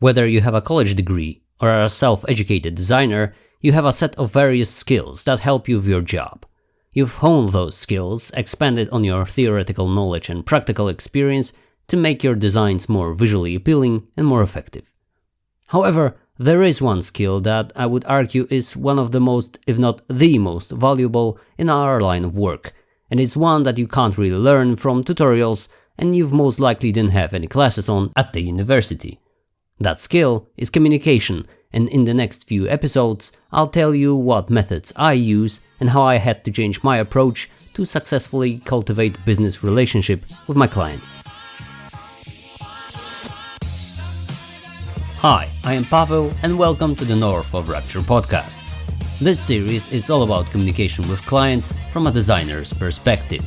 Whether you have a college degree or are a self-educated designer, you have a set of various skills that help you with your job. You've honed those skills, expanded on your theoretical knowledge and practical experience to make your designs more visually appealing and more effective. However, there is one skill that I would argue is one of the most, if not the most, valuable in our line of work, and it's one that you can't really learn from tutorials and you've most likely didn't have any classes on at the university. That skill is communication, and in the next few episodes I'll tell you what methods I use and how I had to change my approach to successfully cultivate business relationship with my clients. Hi, I am Pavel and welcome to the North of Rapture podcast. This series is all about communication with clients from a designer's perspective.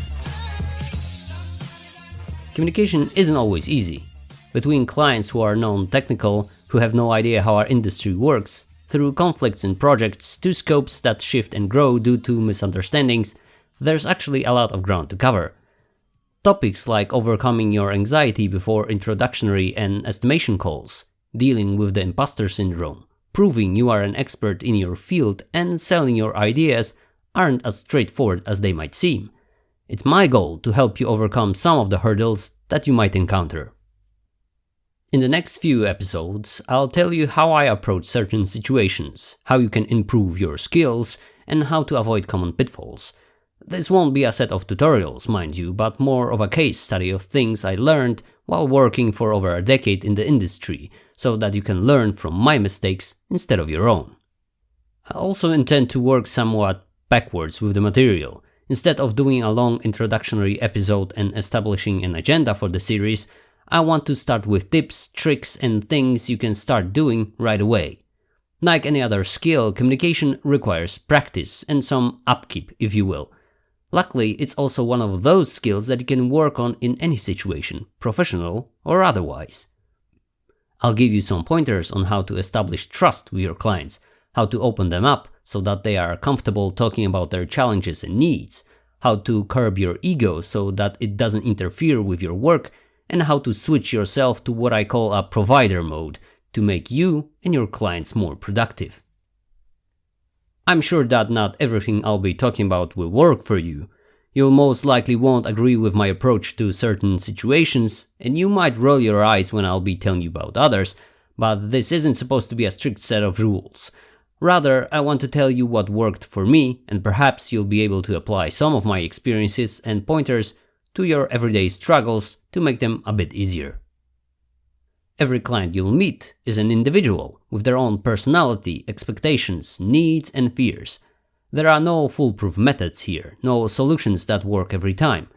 Communication isn't always easy. Between clients who are non-technical, who have no idea how our industry works, through conflicts in projects to scopes that shift and grow due to misunderstandings, there's actually a lot of ground to cover. Topics like overcoming your anxiety before introductory and estimation calls, dealing with the imposter syndrome, proving you are an expert in your field and selling your ideas aren't as straightforward as they might seem. It's my goal to help you overcome some of the hurdles that you might encounter. In the next few episodes, I'll tell you how I approach certain situations, how you can improve your skills, and how to avoid common pitfalls. This won't be a set of tutorials, mind you, but more of a case study of things I learned while working for over a decade in the industry, so that you can learn from my mistakes instead of your own. I also intend to work somewhat backwards with the material. Instead of doing a long introductory episode and establishing an agenda for the series, I want to start with tips, tricks, and things you can start doing right away. Like any other skill, communication requires practice and some upkeep, if you will. Luckily, it's also one of those skills that you can work on in any situation, professional or otherwise. I'll give you some pointers on how to establish trust with your clients, how to open them up so that they are comfortable talking about their challenges and needs, how to curb your ego so that it doesn't interfere with your work, and how to switch yourself to what I call a provider mode to make you and your clients more productive. I'm sure that not everything I'll be talking about will work for you. You'll most likely won't agree with my approach to certain situations, and you might roll your eyes when I'll be telling you about others, but this isn't supposed to be a strict set of rules. Rather, I want to tell you what worked for me, and perhaps you'll be able to apply some of my experiences and pointers to your everyday struggles to make them a bit easier. Every client you'll meet is an individual with their own personality, expectations, needs, and fears. There are no foolproof methods here, no solutions that work every time.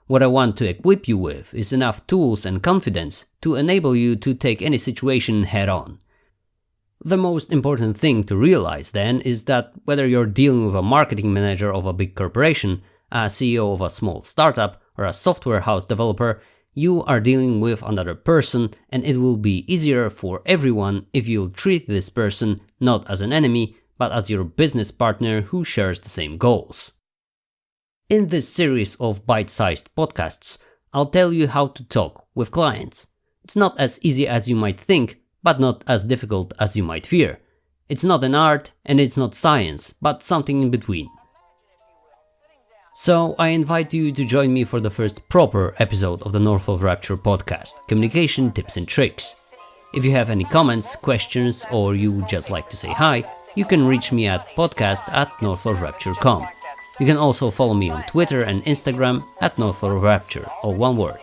What I want to equip you with is enough tools and confidence to enable you to take any situation head on. The most important thing to realize then is that whether you're dealing with a marketing manager of a big corporation, a CEO of a small startup, or a software house developer, you are dealing with another person, and it will be easier for everyone if you'll treat this person not as an enemy, but as your business partner who shares the same goals. In this series of bite-sized podcasts, I'll tell you how to talk with clients. It's not as easy as you might think, but not as difficult as you might fear. It's not an art and it's not science, but something in between. So I invite you to join me for the first proper episode of the North of Rapture podcast, Communication Tips and Tricks. If you have any comments, questions, or you would just like to say hi, you can reach me at podcast@northofrapture.com. You can also follow me on Twitter and Instagram @northofrapture, all one word.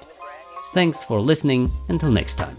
Thanks for listening, until next time.